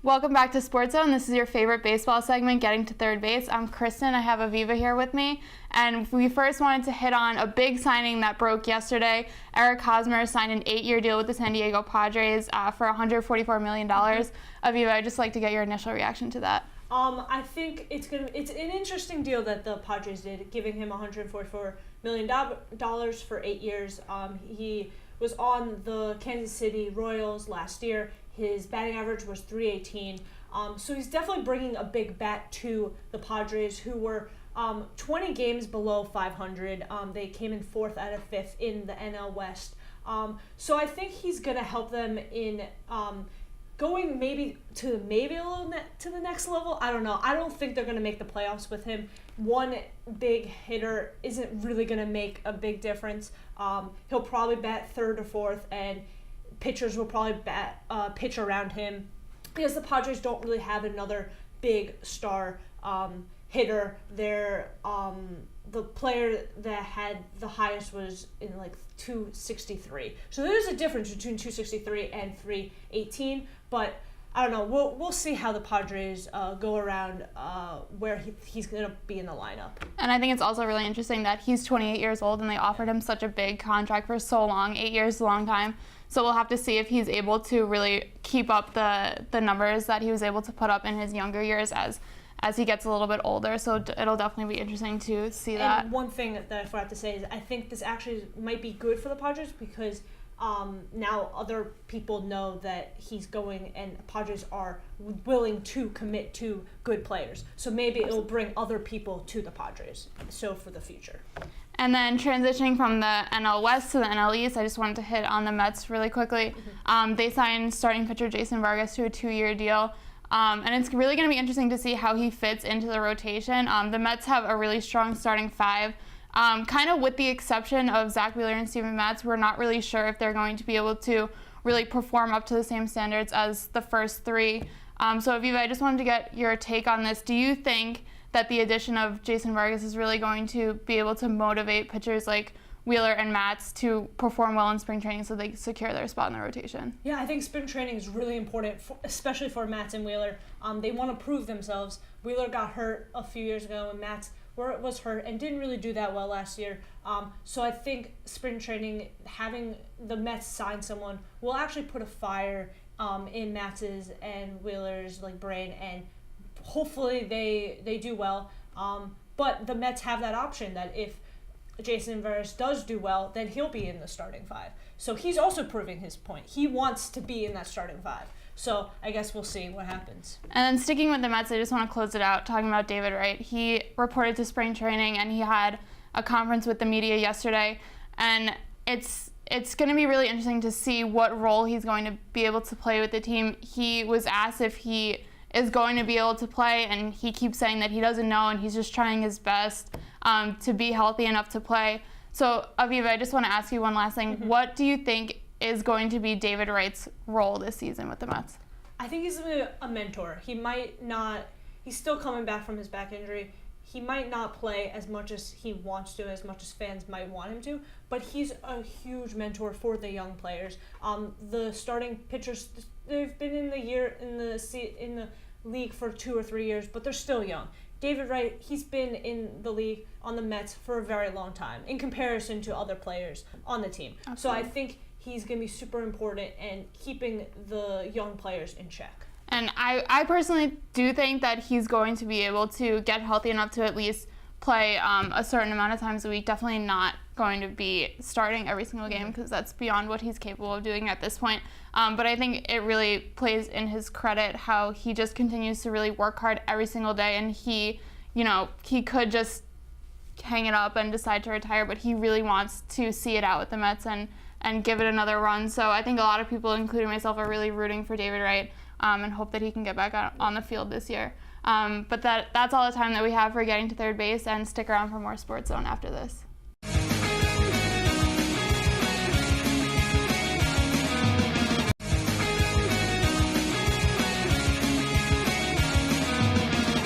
Welcome back to SportsZone. This is your favorite baseball segment, Getting to Third Base. I'm Kristen. I have Aviva here with me. And we first wanted to hit on a big signing that broke yesterday. Eric Hosmer signed an 8-year deal with the San Diego Padres for $144 million. Aviva, I'd just like to get your initial reaction to that. I think it's an interesting deal that the Padres did, giving him $144 million for 8 years. He was on the Kansas City Royals last year. His batting average was .318. So he's definitely bringing a big bat to the Padres, who were 20 games below 500. They came in 4th out of 5th in the NL West. So I think he's going to help them in going maybe a little to the next level. I don't know. I don't think they're going to make the playoffs with him. One big hitter isn't really going to make a big difference. He'll probably bat 3rd or 4th, and pitchers will probably pitch around him because the Padres don't really have another big star hitter. The player that had the highest was in like 263. So there's a difference between 263 and 318. But I don't know. We'll see how the Padres go around where he's going to be in the lineup. And I think it's also really interesting that he's 28 years old and they offered him such a big contract for so long. 8 years is a long time. So we'll have to see if he's able to really keep up the numbers that he was able to put up in his younger years as he gets a little bit older. So it'll definitely be interesting to see that. And one thing that I forgot to say is I think this actually might be good for the Padres because now other people know that he's going and Padres are willing to commit to good players. So maybe it'll bring other people to the Padres, so for the future. And then transitioning from the NL West to the NL East, I just wanted to hit on the Mets really quickly. They signed starting pitcher Jason Vargas to a 2-year deal. And it's really going to be interesting to see how he fits into the rotation. The Mets have a really strong starting 5. Kind of with the exception of Zach Wheeler and Steven Matz, we're not really sure if they're going to be able to really perform up to the same standards as the first 3. So Aviva, I just wanted to get your take on this. Do you think that the addition of Jason Vargas is really going to be able to motivate pitchers like Wheeler and Matz to perform well in spring training so they secure their spot in the rotation? Yeah, I think spring training is really important, especially for Matz and Wheeler. They want to prove themselves. Wheeler got hurt a few years ago and Matz was hurt and didn't really do that well last year. So I think spring training, having the Mets sign someone, will actually put a fire in Matz's and Wheeler's brain, and hopefully they do well. But the Mets have that option that if Jason Vargas does do well, then he'll be in the starting 5. So he's also proving his point. He wants to be in that starting 5. So I guess we'll see what happens. And then sticking with the Mets, I just want to close it out talking about David Wright. He reported to spring training and he had a conference with the media yesterday. And it's going to be really interesting to see what role he's going to be able to play with the team. He was asked if he is going to be able to play, and he keeps saying that he doesn't know and he's just trying his best to be healthy enough to play. So Aviva, I just want to ask you one last thing. What do you think is going to be David Wright's role this season with the Mets? I think he's a mentor. He might not, he's still coming back from his back injury. He might not play as much as he wants to, as much as fans might want him to, but he's a huge mentor for the young players. The starting pitchers, they've been in the league for 2 or 3 years, but they're still young. David Wright, he's been in the league on the Mets for a very long time in comparison to other players on the team. Absolutely. So I think he's going to be super important in keeping the young players in check. And I personally do think that he's going to be able to get healthy enough to at least play a certain amount of times a week. Definitely not going to be starting every single game because that's beyond what he's capable of doing at this point. But I think it really plays in his credit how he just continues to really work hard every single day. And he could just hang it up and decide to retire, but he really wants to see it out with the Mets and give it another run. So I think a lot of people, including myself, are really rooting for David Wright and hope that he can get back on the field this year. But that's all the time that we have for Getting to Third Base, and stick around for more Sports Zone after this.